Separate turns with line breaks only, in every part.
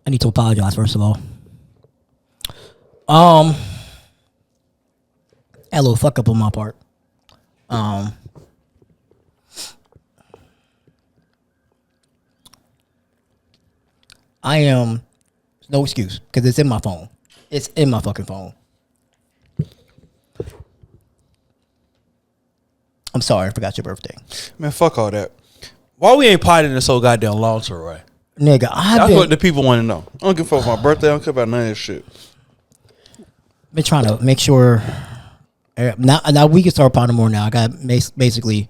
I need to apologize first of all. Had a little fuck up on my part. I am no excuse because it's in my phone. It's in my fucking phone. I'm sorry, I forgot your birthday.
Man, fuck all that. Why we ain't potting this so goddamn long to right?
Nigga,
That's what the people want to know. I don't give a fuck about my birthday. I don't care about none of this shit.
Been trying to make sure. Now we can start potting more now. I got basically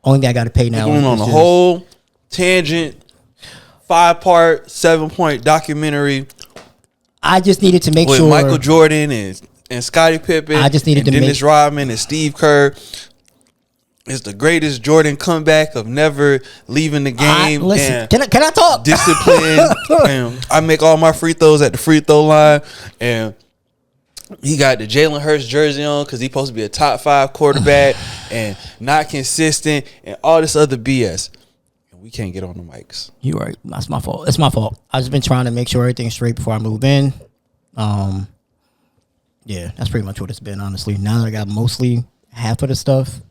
only thing I got to pay now.
We're going on a whole tangent, 5-part, 7-point documentary.
I just needed to make
with
sure
Michael Jordan and Scottie Pippen.
I just needed
and
to
Dennis Rodman and Steve Kerr. It's the greatest Jordan comeback of never leaving the game.
Listen, can I talk?
Discipline. And I make all my free throws at the free throw line. And he got the Jalen Hurts jersey on because he's supposed to be a top 5 quarterback and not consistent and all this other BS. And we can't get on the mics.
You're right. That's my fault. It's my fault. I've just been trying to make sure everything's straight before I move in. Yeah, that's pretty much what it's been, honestly. Now that I got mostly half of the stuff,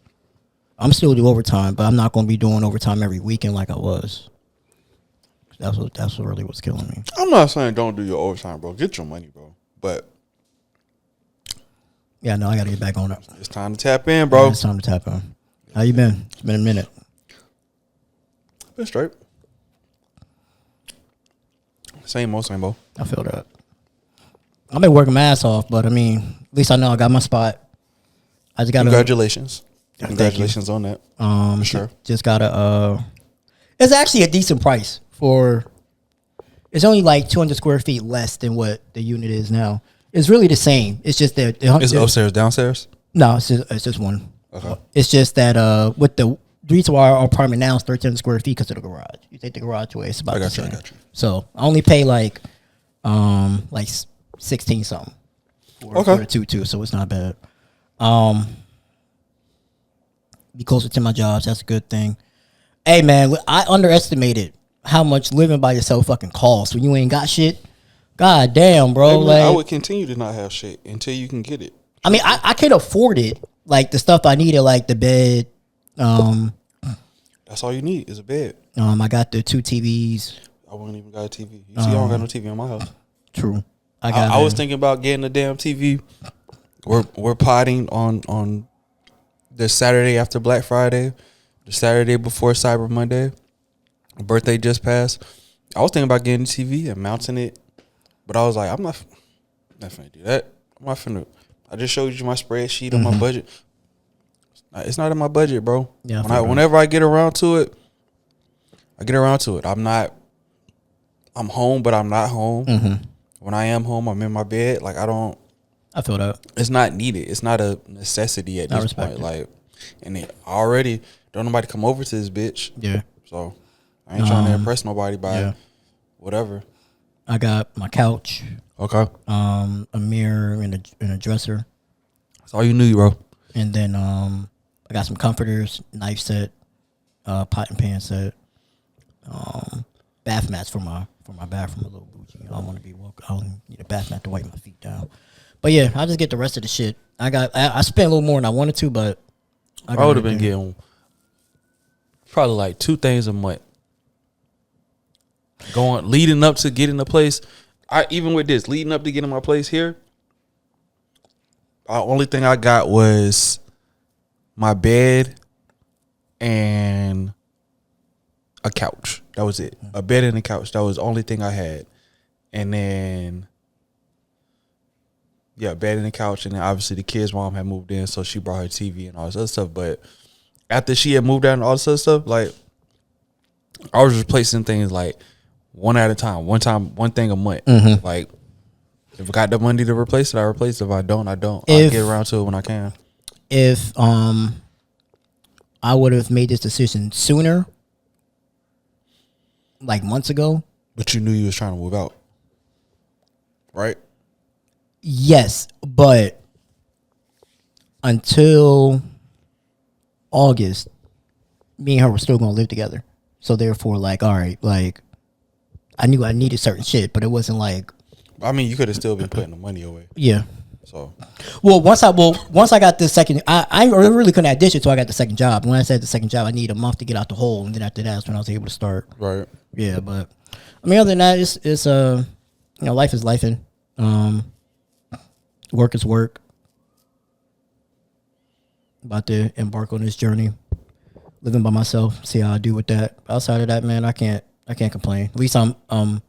I'm still do overtime, but I'm not going to be doing overtime every weekend like I was. That's what really was killing me.
I'm not saying don't do your overtime, bro. Get your money, bro. But
yeah, no, I got to get back on it.
It's time to tap in, bro.
Yeah, it's time to tap in. How you been? It's been a minute.
Been straight. Same old, same old.
I feel that. I've been working my ass off, but I mean, at least I know I got my spot. I just got
Congratulations. Congratulations on that. For sure.
Just gotta it's actually a decent price for it's only like 200 square feet less than what the unit is now. It's really the same. It's just that
it's upstairs, downstairs?
No, it's just one.
Okay.
It's just that with the reason why our apartment now is 1,300 square feet because of the garage. You take the garage away, it's about the same. I got you. So I only pay like 16 something for the 2-2, so it's not bad. Be closer to my jobs. That's a good thing. Hey, man, I underestimated how much living by yourself fucking costs when you ain't got shit. God damn, bro.
Hey, man,
like,
I would continue to not have shit until you can get it.
I mean, I can afford it. Like, the stuff I needed, like the bed.
That's all you need is a bed.
I got the 2 TVs.
I wouldn't even got a TV. You see, I don't got no TV in my house.
True.
I was thinking about getting a damn TV. We're potting on the Saturday after Black Friday, the Saturday before Cyber Monday. My birthday just passed. I was thinking about getting a TV and mounting it, but I was like, I'm not finna do that. I'm not finna. I just showed you my spreadsheet on my budget. It's not in my budget, bro. Yeah. Whenever I get around to it, I get around to it. I'm home, but I'm not home. Mm-hmm. When I am home, I'm in my bed. Like,
I feel that.
It's not needed. It's not a necessity at this point. Like, and it already don't nobody come over to this bitch.
Yeah.
So I ain't trying to impress nobody by whatever.
I got my couch.
Okay.
A mirror and a dresser.
That's all you need, bro.
And then I got some comforters, knife set, pot and pan set, bath mats for my bathroom, a little bougie. I don't want to be woke. I don't need a bath mat to wipe my feet down. But yeah, I'll just get the rest of the shit. I spent a little more than I wanted to, but
I would have been getting probably like 2 things a month. Leading up to getting a place. Even with this, leading up to getting my place here, the only thing I got was my bed and a couch. That was it. A bed and a couch. That was the only thing I had. And then, yeah, bed and a couch. And then obviously the kid's mom had moved in, so she brought her TV and all this other stuff. But after she had moved out and all this other stuff, like, I was replacing things like one at a time, one thing a month. Mm-hmm. Like, if I got the money to replace it, I replace it. If I don't, I don't. I'll get around to it when I can.
If I would have made this decision sooner, like months ago.
But you knew you was trying to move out, right?
Yes, but until August, me and her were still going to live together. So therefore, like, all right, like, I knew I needed certain shit, but it wasn't like,
I mean, you could have still been putting the money away.
yeah.
So,
Once I got the second, I really couldn't dish it, so I got the second job. When I said the second job, I need a month to get out the hole, and then after that's when I was able to start.
right.
Yeah, but I mean, other than that, it's life is lifing. Work is work. About to embark on this journey, living by myself. See how I do with that. Outside of that, man, I can't complain. At least I'm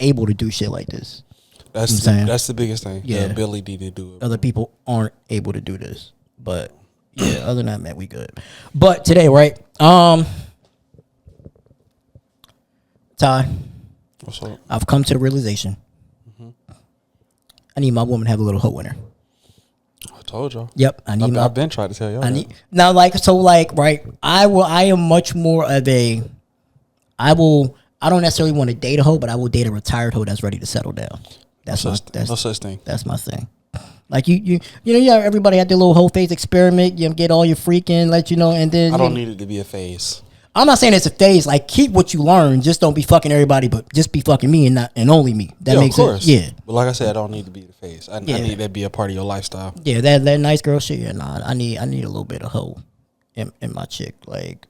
able to do shit like this.
That's the biggest thing.
Yeah.
The ability to do it.
Other people aren't able to do this, but yeah, other than that, man, we good. But today, right? Ty,
What's up?
I've come to the realization I need my woman to have a little hoe in her.
I told y'all.
Yep,
I've been trying to tell y'all.
Right. I am much more of a. I don't necessarily want to date a hoe, but I will date a retired hoe that's ready to settle down. That's
no such thing.
That's my thing. Like everybody had their little hoe phase experiment. You get all your freaking, let you know, and then
I don't need it to be a phase.
I'm not saying it's a phase. Like, keep what you learn. Just don't be fucking everybody, but just be fucking me and only me. That makes sense. Yeah.
But like I said, I don't need to be the phase. I need that to be a part of your lifestyle.
Yeah, that nice girl shit. Yeah, nah. I need a little bit of hoe in my chick. Like,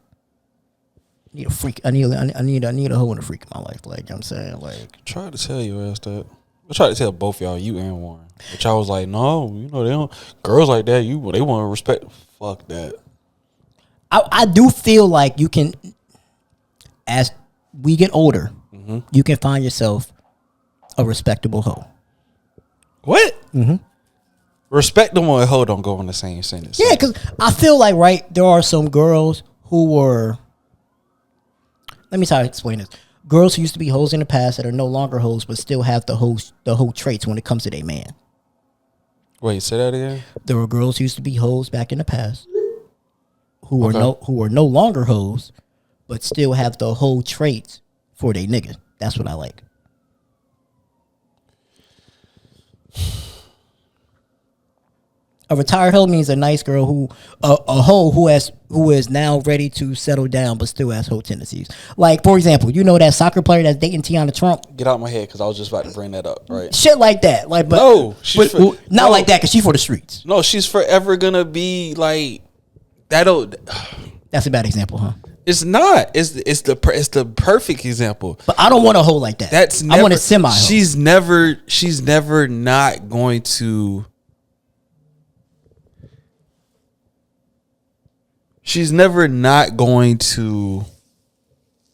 I need a freak. I need a hoe and a freak in my life. Like, you know what I'm saying, like,
Tried to tell your ass that. I tried to tell both y'all, you and Warren. But y'all was like, no, they don't. Girls like that, they want to respect. Fuck that.
I do feel like you can, as we get older, you can find yourself a respectable hoe.
What? Respectable and hoe don't go in the same sentence.
Yeah, because I feel like, right, there are some girls who were, let me try to explain this. Girls who used to be hoes in the past that are no longer hoes but still have the hoe traits when it comes to their man.
Wait, say that again?
There were girls who used to be hoes back in the past who were no longer hoes but still have the hoe traits for their nigga. That's what I like. A retired hoe means a nice girl who a hoe who is now ready to settle down but still has hoe tendencies. Like, for example, that soccer player that's dating Tiana Trump.
Get out of my head because I was just about to bring that up. Right?
Shit like that. Like, but
no,
not like that because she's for the streets.
No, she's forever gonna be like that.
That's a bad example, huh?
It's not. It's the perfect example.
But I don't want a hoe like that. I want a semi hoe.
She's never not going to. She's never not going to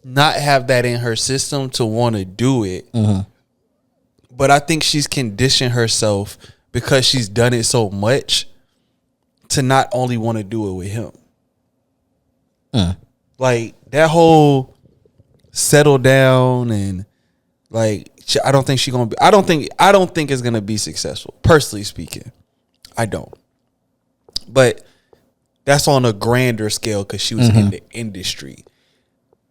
not have that in her system to want to do it. But I think she's conditioned herself because she's done it so much to not only want to do it with him. Like, that whole settle down and like, I don't think she's gonna be. I don't think it's gonna be successful. Personally speaking, I don't. But that's on a grander scale because she was in the industry.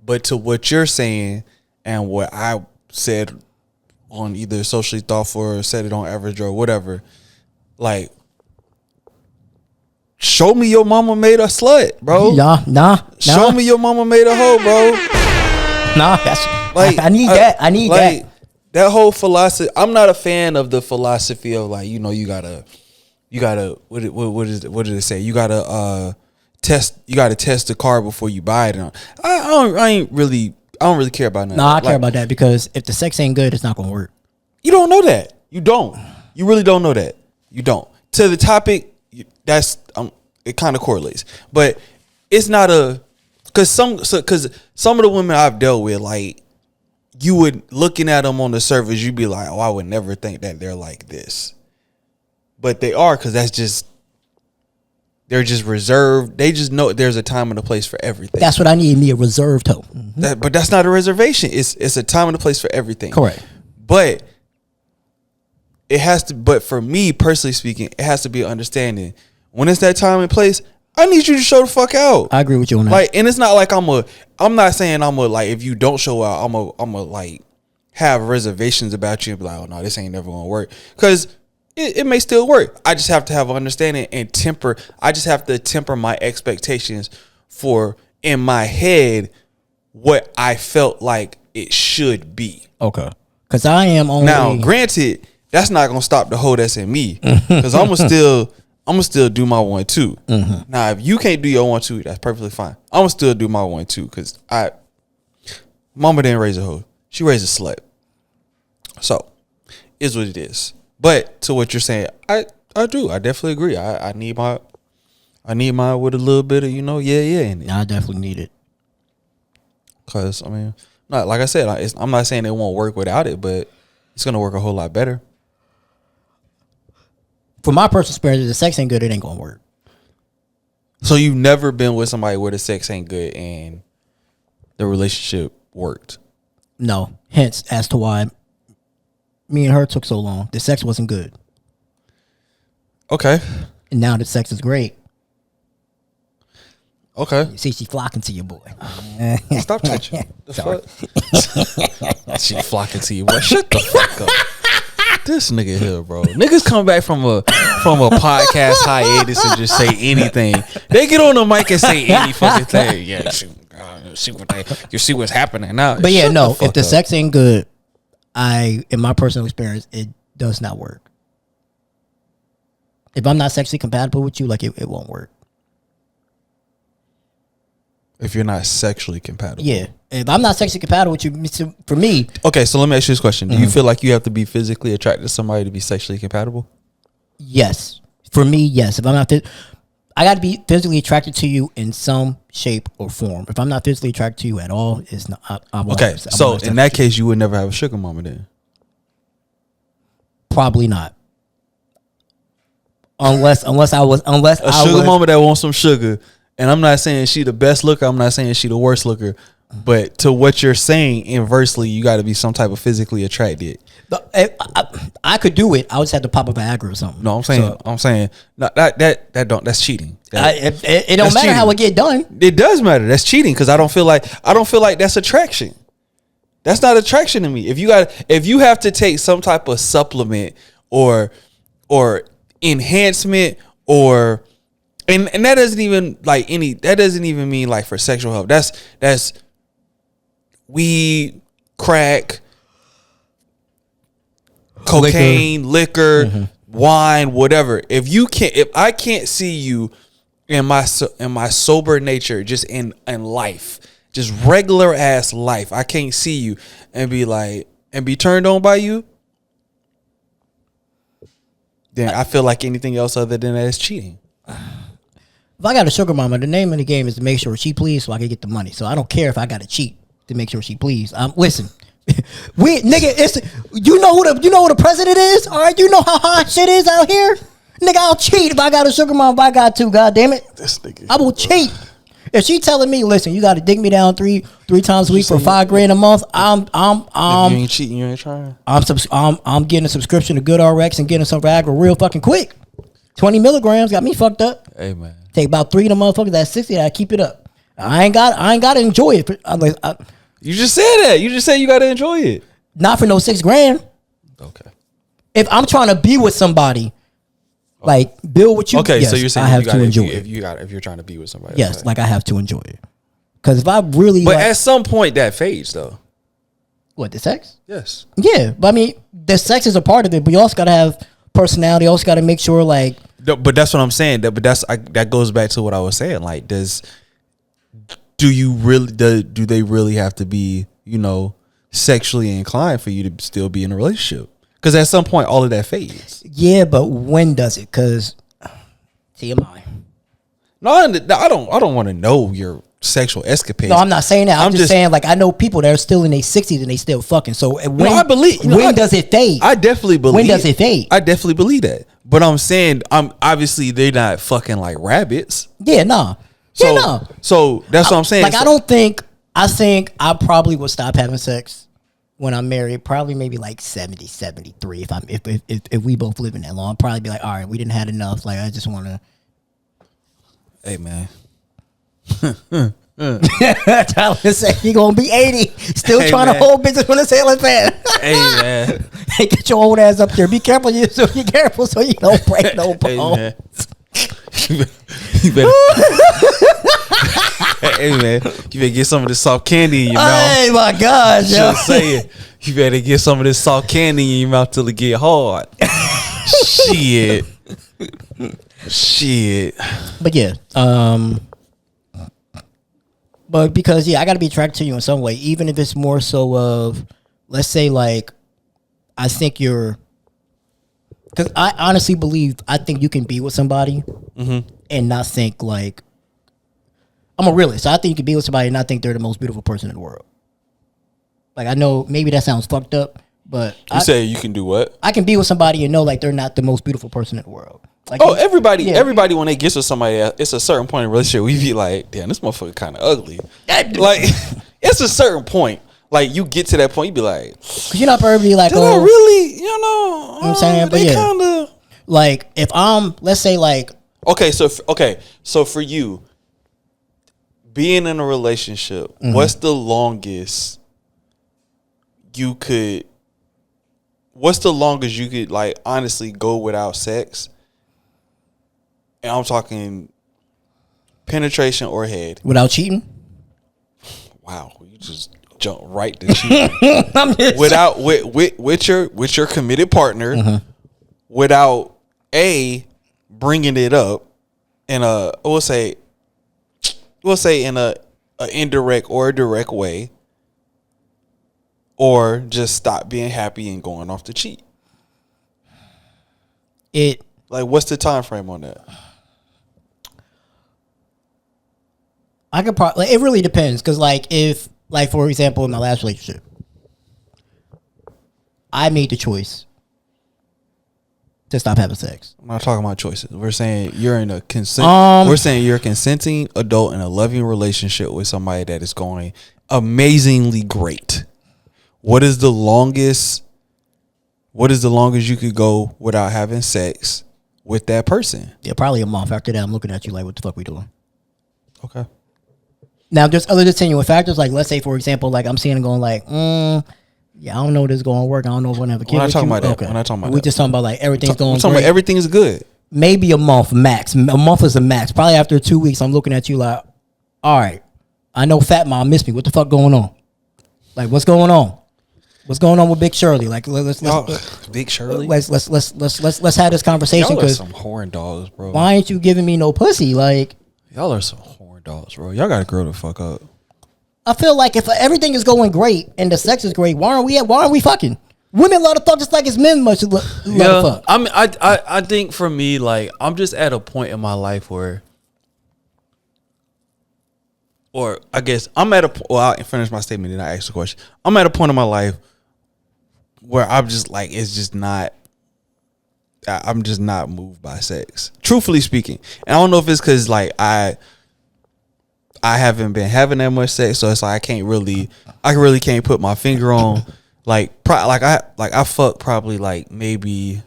But to what you're saying and what I said on either Socially Thoughtful or said it on Average or whatever, like, show me your mama made a slut, bro.
Nah.
Show me your mama made a hoe, bro.
Nah, that's like I need that. I need
like,
that.
That whole philosophy. I'm not a fan of the philosophy of like, you gotta what did it say? You gotta test the car before you buy it. I don't really care about that.
No, I care about that because if the sex ain't good, it's not gonna work.
You don't know that. You don't. You really don't know that. You don't. To the topic, that's it kind of correlates, but it's not because some of the women I've dealt with, like, you would looking at them on the surface, you'd be like, oh, I would never think that they're like this. But they are, because they're just reserved. They just know there's a time and a place for everything.
That's what I need, me a reserved hoe.
But that's not a reservation. It's a time and a place for everything.
Correct.
But it has to. But for me personally speaking, it has to be an understanding. When it's that time and place, I need you to show the fuck out.
I agree with you on that.
Like, and it's not like I'm not saying like, if you don't show out, I'm a like have reservations about you and be like, oh no, this ain't never gonna work. Because it may still work. I just have to have an understanding and temper. I just have to temper my expectations for, in my head, what I felt like it should be.
Okay. Because I am only
Now, granted, that's not gonna stop the hoe that's in me. Because I'm gonna still do my 1-2. Now, if you can't do your 1-2, that's perfectly fine. I'm gonna still do my 1-2 because mama didn't raise a hoe. She raised a slut. So, is what it is. But to what you're saying, I definitely agree. I need mine with a little bit of, in it.
I definitely need it.
Cause I mean, not like I said, I'm not saying it won't work without it, but it's gonna work a whole lot better.
From my personal experience, if the sex ain't good, it ain't gonna work.
So you've never been with somebody where the sex ain't good and the relationship worked?
No. Hence, as to why me and her took so long. The sex wasn't good.
Okay.
And now the sex is great.
Okay.
You see, she flocking to your boy.
Stop touching. The fuck? She flocking to you, boy. Shut the fuck up. This nigga here, bro. Niggas come back from a podcast hiatus and just say anything. They get on the mic and say any fucking thing. Yeah, you see what's happening now.
But yeah, no. If the sex ain't good, in my personal experience, it does not work. If I'm not sexually compatible with you, like it won't work.
If you're not sexually compatible.
Yeah. If I'm not sexually compatible with you, for me.
Okay, so let me ask you this question. Do you feel like you have to be physically attracted to somebody to be sexually compatible?
Yes. For me, yes. If I'm not, I got to be physically attracted to you in some shape or form. If I'm not physically attracted to you at all, it's not.
Okay, so in that case, you would never have a sugar mama then?
Probably not. Unless a
sugar mama that wants some sugar. And I'm not saying she the best looker. I'm not saying she the worst looker. But to what you're saying, inversely, you got to be some type of physically attracted.
I could do it. I would just have to pop a Viagra or something.
No, I'm saying no, that's cheating.
It don't matter cheating. How it get done.
It does matter. That's cheating because I don't feel like that's attraction. That's not attraction to me. If you have to take some type of supplement or enhancement or and that doesn't even mean like for sexual help. That's weed, crack, cocaine, liquor, wine, whatever. If I can't see you in my sober nature, just in life, just regular ass life, I can't see you and be turned on by you, then I feel like anything else other than that is cheating.
If I got a sugar mama, the name of the game is to make sure she pleased so I can get the money. So I don't care if I got to cheat to make sure she pleased. Listen, you know who the president is? All right, you know how hot shit is out here? Nigga, I'll cheat if I got a sugar mama, if I got to, God damn it.
This nigga,
I will cheat. If she telling me, listen, you got to dig me down three times a week for $5,000 a month,
if you ain't cheating, you ain't trying.
I'm getting a subscription to GoodRx and getting some Viagra real fucking quick. 20 milligrams got me fucked up.
Hey man,
take about 3 of the motherfuckers. That's 60. I keep it up. I ain't got to enjoy it.
You just said that. You just said you got to enjoy it.
Not for no $6,000.
Okay.
If I'm trying to be with somebody, like build with you.
Okay,
yes,
so you're saying
I have to enjoy it.
If you're trying to be with somebody.
Yes,
okay.
like I have to enjoy it. Because if I really,
but at some point that fades though.
What, the sex?
Yes.
Yeah, but I mean, the sex is a part of it, but you also got to have personality. You also got to make sure, like.
But that's what I'm saying. That goes back to what I was saying. Like, do they really have to be, sexually inclined for you to still be in a relationship? Because at some point, all of that fades.
Yeah, but when does it? Because TMI.
No, I don't want to know your sexual escapades.
No, I'm not saying that. I'm just saying, like, I know people that are still in their 60s and they still fucking. So when
I believe.
Does it fade?
I definitely believe.
When does it fade?
I definitely believe that. But I'm saying, obviously they're not fucking like rabbits.
Yeah, nah.
So that's what I'm saying.
Like, I think I probably would stop having sex when I'm married. Probably maybe like 70, 73. If we both live in that long, I'd probably be like, all right, we didn't have enough. Like, I just want to.
Hey man.
Tyler said he gonna be 80, still trying to hold business when the sailing fan.
Hey man,
hey, get your old ass up there. Be careful, so you don't break no bones.
You better, hey man, you better get some of this soft candy in your mouth.
Hey my gosh, yo.
Just saying, you better get some of this soft candy in your mouth till it get hard. Shit.
But yeah, but because I got to be attracted to you in some way, even if it's more so of, let's say, like, I think you're, because I honestly believe, I think you can be with somebody and not think like, I'm a realist. So I think you can be with somebody and not think they're the most beautiful person in the world. Like, I know maybe that sounds fucked up, but
You say you can do what?
I can be with somebody and know like they're not the most beautiful person in the world. Like,
Everybody when they get with somebody, it's a certain point in a relationship we be like, damn, this motherfucker kind of ugly. Like, it's a certain point. Like, you get to that point, you be like,
because you're not probably like,
did I really, you know
what I'm saying, but
they
yeah.
kinda...
Like, if I'm, let's say, like,
so for you, being in a relationship, what's the longest you could like honestly go without sex? And I'm talking penetration or head.
without cheating?
Wow, you just jump right to cheating. Without with your committed partner, without bringing it up in a we'll say in a indirect or a direct way, or just stop being happy and going off to cheat. Like, what's the time frame on that?
I could probably, it really depends. Because, like, if, like, for example, in my last relationship, I made the choice to stop having sex.
I'm not talking about choices. We're saying you're in a we're saying you're a consenting adult in a loving relationship with somebody that is going amazingly great. What is the longest you could go without having sex with that person?
Yeah, probably a month. After that, I'm looking at you like, what the fuck we doing?
Okay.
Now, there's other attenuating factors. Like, let's say, for example, like, I'm seeing and going like, yeah, I don't know if this is going to work. I don't know if we're going to have a kid.
We're not
with
talking
you.
about that.
Okay.
We're not talking about
We
that.
just talking about, like, everything's going
We're talking
great.
about everything's good.
Maybe a month max. A month is a max. Probably after 2 weeks, I'm looking at you like, all right, I know Fat Mom missed me. What the fuck going on? Like, what's going on? What's going on with Big Shirley? Like, let's
Big Shirley.
let's have this conversation.
Y'all are
Because
some horn dogs, bro.
why ain't you giving me no pussy? Like,
Y'all are some horn dogs, bro. Y'all gotta grow the fuck up.
I feel like if everything is going great and the sex is great, why aren't we fucking? Women love to fuck just like it's men much love to fuck.
I mean, I think for me, like, I'm just at a point in my life where, or I guess I'm at a, well, I'll finish my statement and I ask the question. I'm at a point in my life where I'm just like, it's just not, I'm just not moved by sex, truthfully speaking. And I don't know if it's because like I haven't been having that much sex, so it's like I really can't put my finger on like I fucked probably like maybe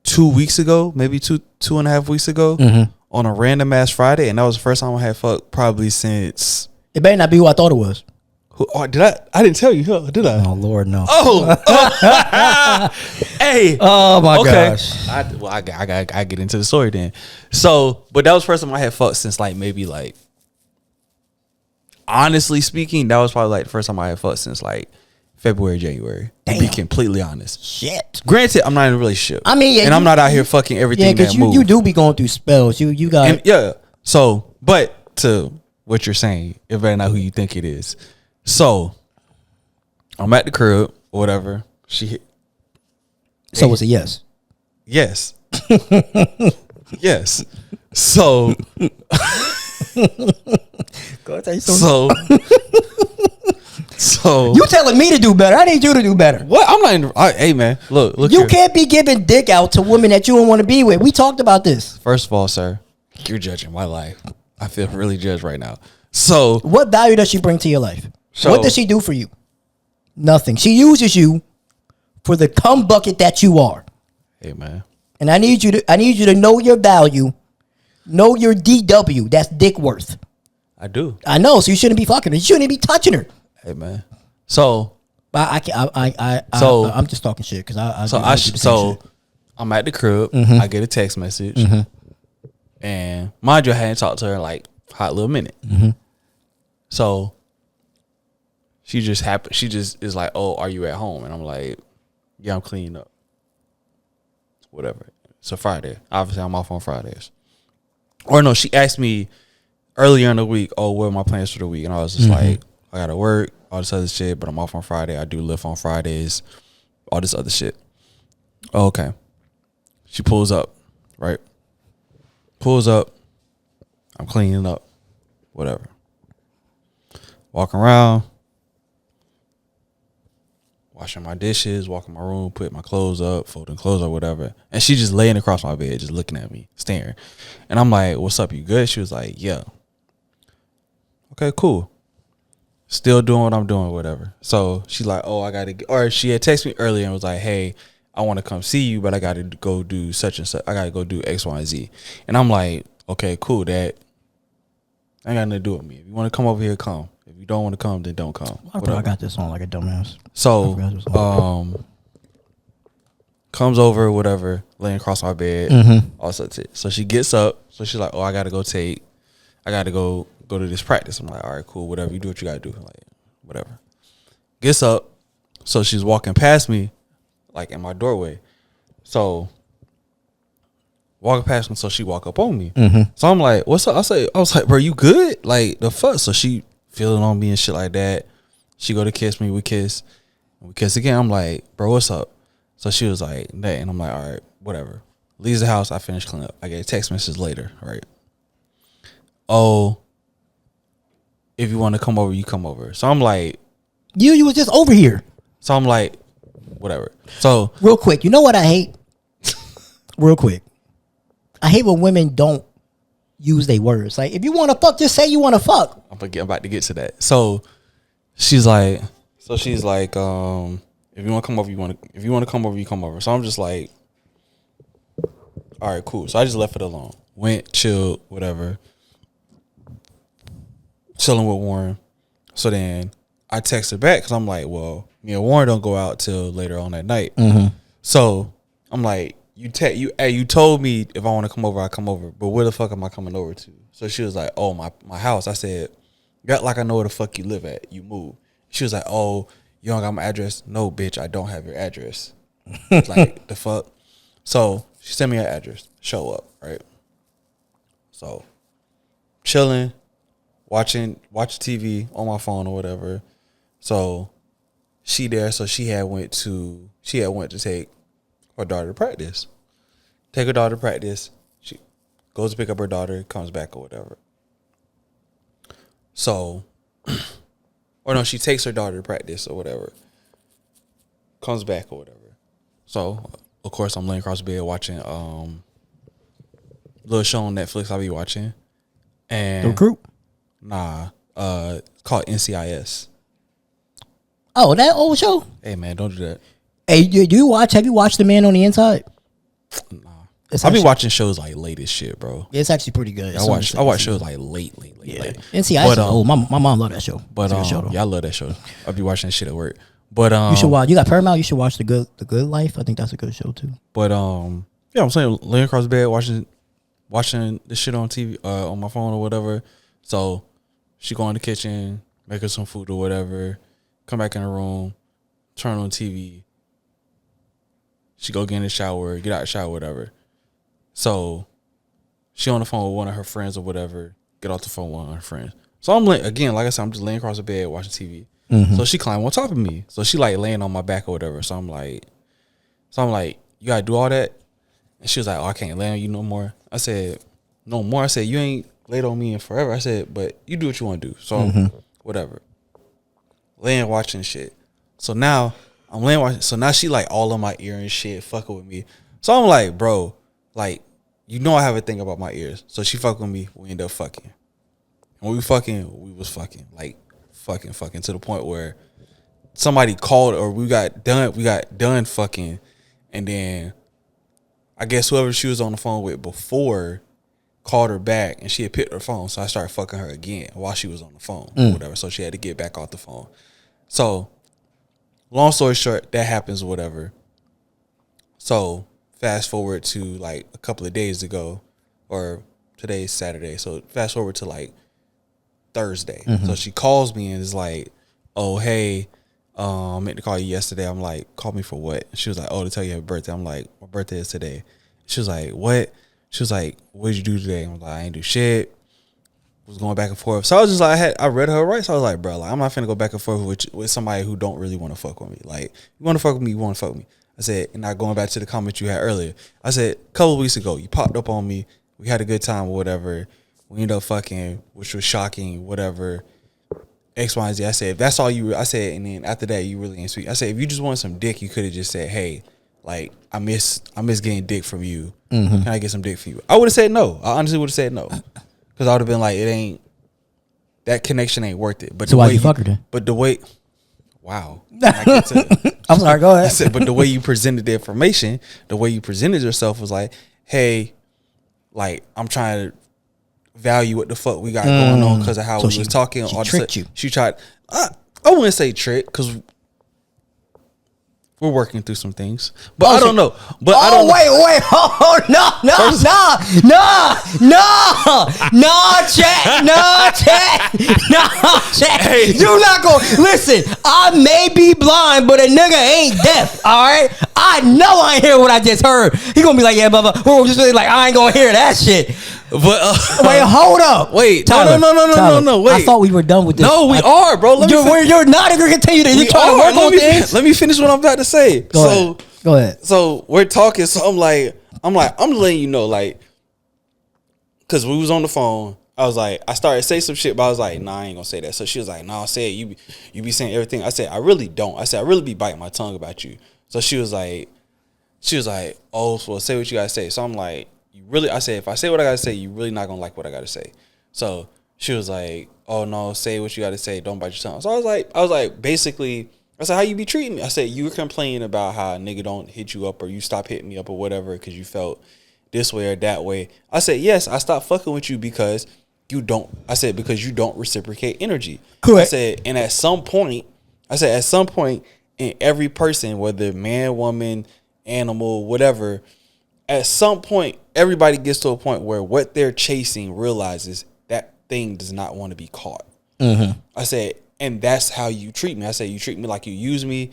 2 weeks ago, maybe 2.5 weeks ago on a random ass Friday, and that was the first time I had fucked probably since.
It better not be who I thought it was.
Did I didn't tell you, huh? Did I?
Oh Lord, no.
Hey.
Oh my gosh.
I get into the story then. So, but that was the first time I had fucked since like maybe like, honestly speaking, that was probably like the first time I had fucked since like February, January. To be completely honest.
Shit.
Granted, I'm not in a relationship.
I mean, yeah,
and I'm not out here fucking everything. Yeah, because
you do be going through spells. You got
and, yeah. So, but to what you're saying, it better not who you think it is. So, I'm at the crib or whatever.
So it's a yes.
Yes. Yes. So. So
you telling me to do better? I need you to do better.
What? I'm not. Hey man, look.
You
here.
can't be giving dick out to women that you don't want to be with. We talked about this.
First of all, sir, you're judging my life. I feel really judged right now. So,
what value does she bring to your life?
So,
what does she do for you? Nothing. She uses you for the cum bucket that you are.
Hey man,
and I need you to know your value, know your DW. That's dick worth.
I do.
I know. So you shouldn't be fucking her. You shouldn't be touching her.
Hey man. So
I'm just talking shit because
I'm at the crib. I get a text message. And mind you, I hadn't talked to her in like a hot little minute. So she just happened. She just is like, "Oh, are you at home?" And I'm like, "Yeah, I'm cleaning up. Whatever." It's a Friday. Obviously, I'm off on Fridays. Or no, she asked me earlier in the week, "Oh, what are my plans for the week?" And I was just like, "I gotta work, all this other shit, but I'm off on Friday. I do lift on Fridays, all this other shit." Oh, okay. She pulls up, right? Pulls up. I'm cleaning up, whatever. Walking around, washing my dishes, walking my room, putting my clothes up, folding clothes or whatever. And she just laying across my bed, just looking at me, staring. And I'm like, "What's up? You good?" She was like, "Yeah." Okay, cool. Still doing what I'm doing, whatever. So she's like, "Oh, I gotta," or she had texted me earlier and was like, "Hey, I want to come see you, but I gotta go do such and such. I gotta go do X, Y, and Z." And I'm like, "Okay, cool. That ain't got nothing to do with me. If you want to come over here, come. If you don't want to come, then don't come."
I got this on like a dumbass.
So, comes over, whatever, laying across my bed, all such it. So she gets up. So she's like, "Oh, I gotta go to this practice." I'm like, "All right, cool, whatever. You do what you gotta do." Like, whatever. Gets up. So she's walking past me, like in my doorway. So walking past me, so she walk up on me. So I'm like, "What's up?" I was like, "Bro, you good? Like the fuck?" So she feeling on me and shit like that. She go to kiss me. We kiss. And we kiss again. I'm like, "Bro, what's up?" So she was like, "That," and I'm like, "All right, whatever." Leaves the house. I finish cleaning up. I get a text message later. Right. "Oh, if you want to come over, you come over." So I'm like,
You was just over here.
So I'm like, whatever. So
real quick, you know what I hate? Real quick, I hate when women don't use their words. Like, if you want to fuck, just say you want to fuck.
I'm about to get to that. So she's like, if you want to come over, if you want to come over, you come over. So I'm just like, all right, cool. So I just left it alone. Went, chilled, whatever. Chilling with Warren. So then I texted back because I'm like, well, me and Warren don't go out till later on that night. So I'm like, you told me if I want to come over, I come over. But where the fuck am I coming over to? So she was like, "Oh, my house." I said, "Got like I know where the fuck you live at. You move." She was like, "Oh, you don't got my address?" "No, bitch, I don't have your address." Like, the fuck? So she sent me her address. Show up, right? So chilling, watch TV on my phone or whatever. So she there. So she had went to take her daughter to practice. Take her daughter to practice. She goes to pick up her daughter, comes back or whatever. So, or no, she takes her daughter to practice or whatever. Comes back or whatever. So, of course, I'm laying across the bed watching little show on Netflix I be watching. And
The Recruit?
Nah. It's called NCIS.
Oh, that old show?
Hey man, don't do that.
Hey, have you watched The Man on the Inside?
Nah.
It's
I be
actually-
watching shows like late as shit, bro.
It's actually pretty good.
I watch shows like late.
Yeah. NCIS is old. My mom loved that show.
But
It's a good show, though.
yeah, I love that show. I be watching that shit at work. But
You should watch. You got Paramount. You should watch The Good Life. I think that's a good show too.
But yeah, I'm saying laying across the bed watching this shit on TV, on my phone or whatever. So she go in the kitchen, make her some food or whatever, come back in the room, turn on TV. She go get in the shower, get out the shower, whatever. So she on the phone with one of her friends or whatever, get off the phone with one of her friends. So I'm like I said, I'm just laying across the bed watching TV. So she climbed on top of me. So she like laying on my back or whatever. So I'm like, you gotta do all that? And she was like, "Oh, I can't lay on you no more." I said, "No more." I said, "You ain't laid on me in forever." I said, "But you do what you want to do." So whatever. Laying watching shit. So now I'm laying watching. So now she like all in my ear and shit, fucking with me. So I'm like, bro, like, you know I have a thing about my ears. So she fuck with me. We end up fucking. And we was fucking. Like, fucking to the point where somebody called or we got done fucking. And then I guess whoever she was on the phone with before called her back and she had picked her phone. So I started fucking her again while she was on the phone or whatever. So she had to get back off the phone. So long story short, that happens or whatever. So fast forward to like a couple of days ago or today's Saturday. So fast forward to like Thursday.
Mm-hmm.
So she calls me and is like, "Oh, hey, I meant to call you yesterday." I'm like, "Call me for what?" She was like, "Oh, to tell you happy birthday." I'm like, "My birthday is today." She was like, "What?" She was like, "What did you do today?" I'm like, "I ain't do shit." Was going back and forth. So I was just like, I read her right. So I was like, bro, like, I'm not finna go back and forth with somebody who don't really want to fuck with me. Like, you want to fuck with me, you want to fuck with me. I said, and not going back to the comment you had earlier. I said, a couple of weeks ago, you popped up on me. We had a good time or whatever. We ended up fucking, which was shocking, whatever. X, Y, and Z. I said, if that's all you, I said, and then after that, you really ain't sweet. I said, if you just wanted some dick, you could have just said, hey, like, I miss getting dick from you.
Mm-hmm.
Can I get some dick from you? I would have said no. I honestly would have said no. Because I would have been like, that connection ain't worth it. But
So why you fuck her then?
But the way, wow.
I'm sorry, go ahead.
I said, but the way you presented the information, the way you presented yourself was like, hey, like, I'm trying to value what the fuck we got going on because of how we was talking.
She tricked you.
She tried, I wouldn't say trick because we're working through some things, but I don't know. But I don't.
Wait! Oh no! Chat.
Hey.
You not gonna listen. I may be blind, but a nigga ain't deaf. All right. I know I ain't hear what I just heard. He gonna be like, yeah, blah. We're just really like, I ain't gonna hear that shit.
But
wait, hold up.
Wait,
Tyler,
no. Wait,
I thought we were done with this.
No, we are, bro.
You're not even continue to. You're trying to work on things.
Let me finish what I'm about to say.
Go ahead.
So we're talking. So I'm letting you know, like, because we was on the phone. I was like, I started to say some shit, but I was like, nah, I ain't gonna say that. So she was like, nah, say it. You be saying everything. I said, I really don't. I said, I really be biting my tongue about you. So she was like, oh, well, say what you gotta say. So I'm like, you really? I said, if I say what I gotta say, you really not gonna like what I gotta say. So she was like, oh no, say what you gotta say. Don't bite your tongue. So I was like, basically, I said, how you be treating me? I said, you were complaining about how a nigga don't hit you up or you stop hitting me up or whatever because you felt this way or that way. I said, yes, I stopped fucking with you because you don't. I said, because you don't reciprocate energy.
Correct.
I said, and at some point in every person, whether man, woman, animal, whatever, at some point, everybody gets to a point where what they're chasing realizes that thing does not want to be caught.
Mm-hmm.
I said, and that's how you treat me. I said, you treat me like you use me,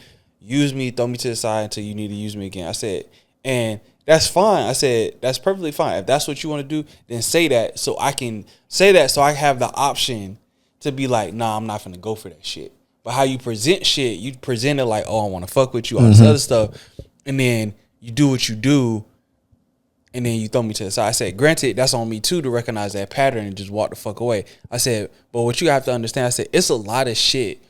throw me to the side until you need to use me again. I said, and that's fine. I said, that's perfectly fine. If that's what you want to do, then say that so I can say that so I have the option to be like, nah, I'm not going to go for that shit. But how you present shit, you present it like, oh, I want to fuck with you, all this other stuff. And then you do what you do. And then you throw me to the side. I said, granted, that's on me too to recognize that pattern and just walk the fuck away. I said, but what you have to understand, I said, it's a lot of shit.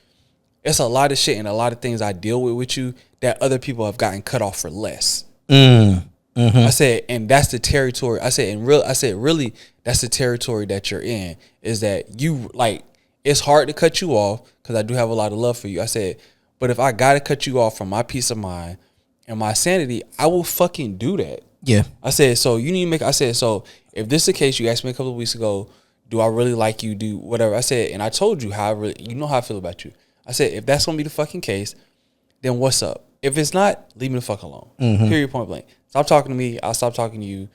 It's a lot of shit and a lot of things I deal with you that other people have gotten cut off for less.
Mm-hmm.
I said, and that's the territory. I said, really, that's the territory that you're in. Is that you like? It's hard to cut you off because I do have a lot of love for you. I said, but if I gotta cut you off from my peace of mind and my sanity, I will fucking do that.
Yeah.
I said, so you need to make. I said, so if this is the case, you asked me a couple of weeks ago, do I really like you? Do whatever. I said, and I told you how I really, you know how I feel about you. I said, if that's gonna be the fucking case, then what's up? If it's not, leave me the fuck alone. Period, point blank. Stop talking to me. I'll stop talking to you.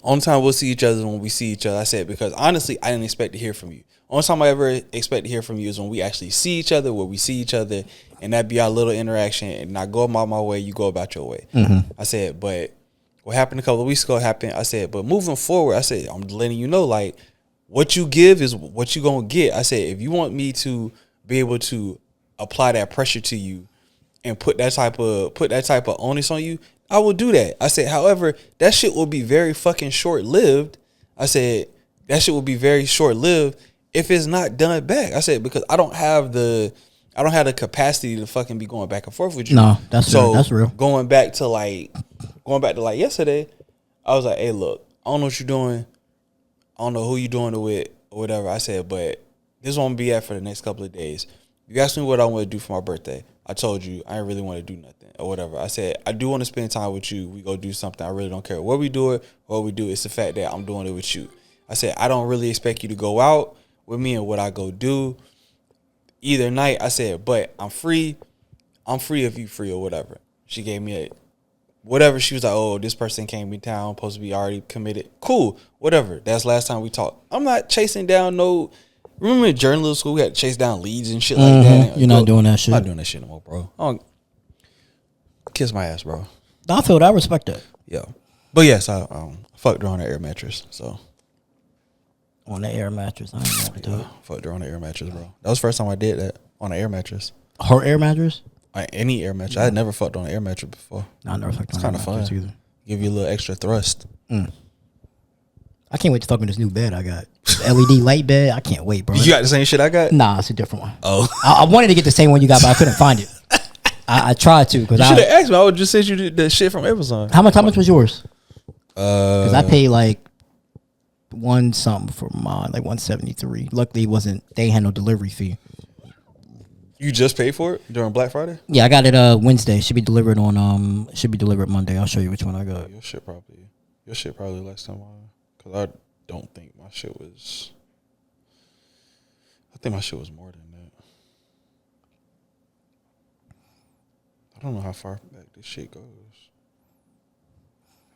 Only time we'll see each other is when we see each other. I said, because honestly, I didn't expect to hear from you. Only time I ever expect to hear from you is when we actually see each other, where we see each other, and that be our little interaction. And I go about my way, you go about your way. I said, but what happened a couple of weeks ago happened. I said, but moving forward, I said, I'm letting you know, like, what you give is what you gonna get. I said, if you want me to be able to apply that pressure to you and put that type of onus on you, I will do that. I said, however, that shit will be very fucking short lived. I said, that shit will be very short lived if it's not done back. I said, because I don't have the capacity to fucking be going back and forth with you.
No, that's real.
Going back to like yesterday, I was like, hey, look, I don't know what you're doing. I don't know who you're doing it with or whatever. I said, but this is where I'm gonna be at for the next couple of days. You asked me what I want to do for my birthday. I told you I didn't really want to do nothing or whatever. I said, I do want to spend time with you. We go do something. I really don't care where we do it or what we do. It's the fact that I'm doing it with you. I said, I don't really expect you to go out with me and what I go do either night. I said, but I'm free. I'm free if you free or whatever. She gave me whatever. She was like, oh, this person came in town, supposed to be already committed. Cool, whatever. That's last time we talked. I'm not chasing down no. Remember in journalism school, we had to chase down leads and shit like that.
You're not doing that shit.
I'm not doing that shit no more, bro. I don't, kiss my ass, bro.
I feel that. I respect that.
Yeah. But yes, I fucked her on the air mattress. So
on the air mattress, I ain't never do it.
Fucked her on the air mattress, bro. That was the first time I did that on an air mattress.
Her air mattress?
Any air mattress. I had never fucked on an air mattress before.
No, I never fucked
It's
on
kind
an
of
air mattress
fun.
either.
Give you a little extra thrust.
I can't wait to fuck with this new bed I got. The LED light bed. I can't wait, bro.
You got the same shit I got?
Nah, it's a different one.
Oh.
I wanted to get the same one you got, but I couldn't find it. I tried to because
You should have asked me. I would just send you the shit from Amazon.
How much was yours? Because I paid like one something for mine, like $173. Luckily, it wasn't. They had no delivery fee.
You just paid for it during Black Friday?
Yeah, I got it Wednesday. Should be delivered on should be delivered Monday. I'll show you which one I got.
Your shit probably less than mine. Cause I don't think my shit was. I think my shit was more than that. I don't know how far back this shit goes.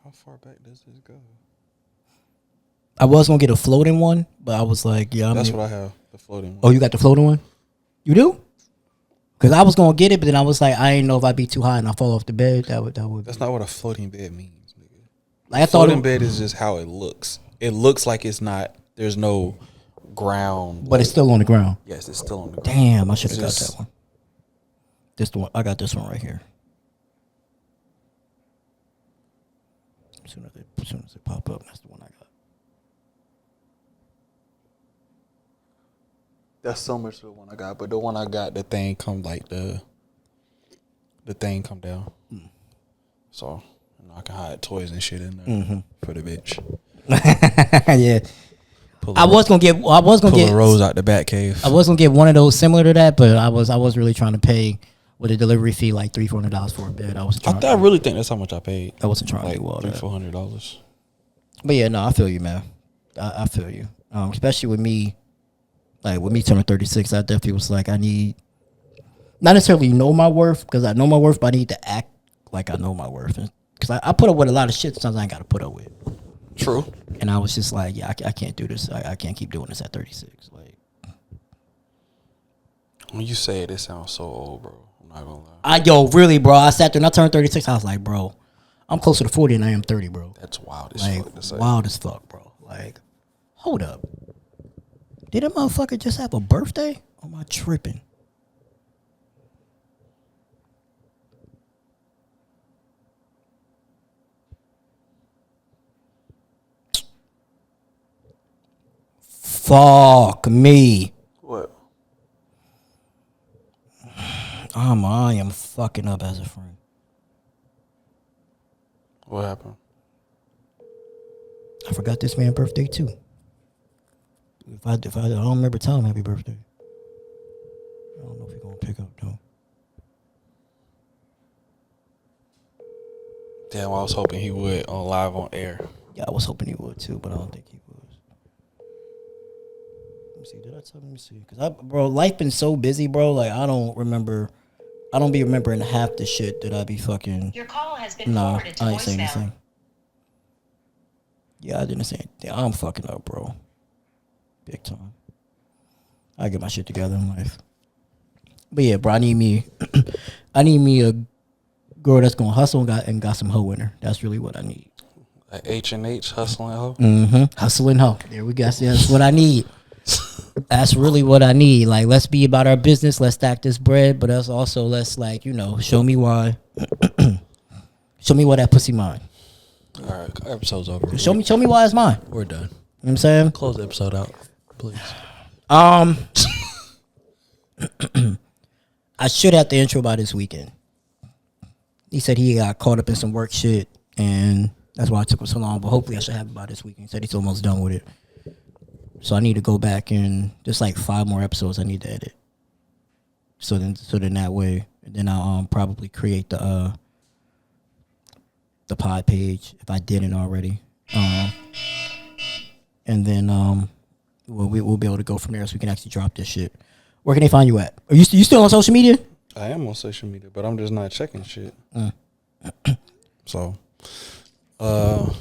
How far back does this go?
I was gonna get a floating one, but I was like, yeah,
That's what I have. The floating one.
Oh, you got the floating one? You do? Because I was gonna get it, but then I was like, I didn't know if I'd be too high and I fall off the bed. That would.
That's not what a floating bed means, nigga.
Like I thought.
Floating bed is just how it looks. It looks like it's not. There's no ground,
but it's still on the ground.
Yes, it's still on the ground.
Damn, I should have got
Just-
that one. This the one. I got this one right here. As soon as it pop up, that's the one I got.
That's so much to the one I got, but the one I got, the thing come like the thing come down, so I can hide toys and shit in there for the bitch.
Yeah, I was gonna get
a rose out the bat cave.
I was gonna get one of those similar to that, but I was really trying to pay with a delivery fee like $300-400 for a bed.
I really think that's how much I paid.
I wasn't trying
Like
to do all that.
$300-400.
But yeah, no, I feel you, man. I feel you. Especially with me, like with me turning 36, I definitely was like, I need not necessarily know my worth because I know my worth, but I need to act like I know my worth. Because I put up with a lot of shit sometimes I ain't got to put up with.
True.
And I was just like, yeah, I can't do this. I can't keep doing this at 36. Like,
when you say it sounds so old, bro. I'm not gonna lie.
Really, bro. I sat there and I turned 36. I was like, bro, I'm closer to 40 than I am 30, bro.
That's wild as
Like,
fuck to say.
wild as fuck, bro. Like, hold up. Did that motherfucker just have a birthday? Or am I tripping? Fuck me.
What?
I am fucking up as a friend.
What happened?
I forgot this man's birthday too. If I don't remember telling him happy birthday. I don't know if he's gonna pick up though.
Damn, I was hoping he would on live on air.
Yeah, I was hoping he would too, but I don't think he was. Let me see. Did I tell him? Let me see. Cause bro, life been so busy, bro. Like I don't be remembering half the shit that I be fucking.
Your call has been
Nah,
forwarded to
I ain't saying
voicemail.
anything. Yeah, I didn't say anything. I'm fucking up, bro. Big time. I get my shit together in life. But yeah, bro, I need me a girl that's gonna hustle and got some hoe in her. That's really what I need.
Like H&H hustling hoe.
Hustling hoe. There we go. That's what I need. That's really what I need. Like, let's be about our business. Let's stack this bread, but let's also show me why. Show me why that pussy mine.
All right, episode's over.
Show me why it's mine.
We're done.
You know what I'm saying?
Close the episode out, please.
I should have the intro by this weekend. He said he got caught up in some work shit, and that's why it took him so long. But hopefully, I should have it by this weekend. He said he's almost done with it. So I need to go back and just like 5 more episodes I need to edit. So then that way, and then I'll probably create the pod page if I didn't already. And then we'll be able to go from there so we can actually drop this shit. Where can they find you at? Are you still on social media?
I am on social media, but I'm just not checking shit. So, on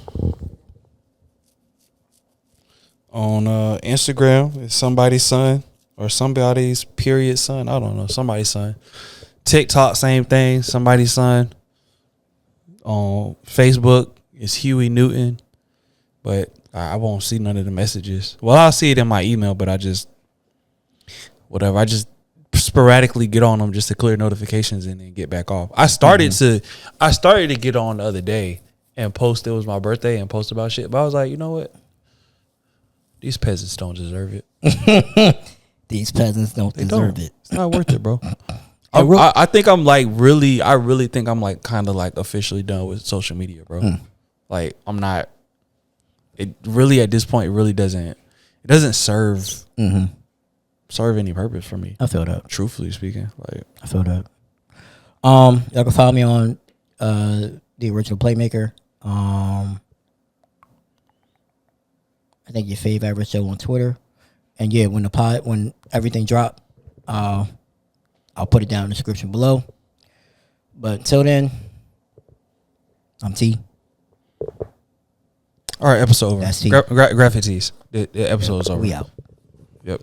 Instagram, it's somebody's son or somebody's period son. I don't know, somebody's son. TikTok, same thing, somebody's son. On Facebook, it's Huey Newton, but I won't see none of the messages. Well, I'll see it in my email, but I just sporadically get on them just to clear notifications and then get back off. I started to get on the other day and post. It was my birthday and post about shit, but I was like, you know what? These peasants don't deserve it.
These peasants don't deserve it.
It's not worth it, bro. I think I'm like really. I really think I'm like kind of like officially done with social media, bro. Like I'm not. It really at this point it really doesn't. It doesn't serve any purpose for me.
I feel that.
Truthfully speaking, like
I feel that. Y'all can follow me on the original Playmaker. I think your fave average show on Twitter. And yeah, when everything drop, I'll put it down in the description below. But until then, I'm T.
All right, episode over.
That's T.
Graphic tees. The episode is over.
We out.
Yep.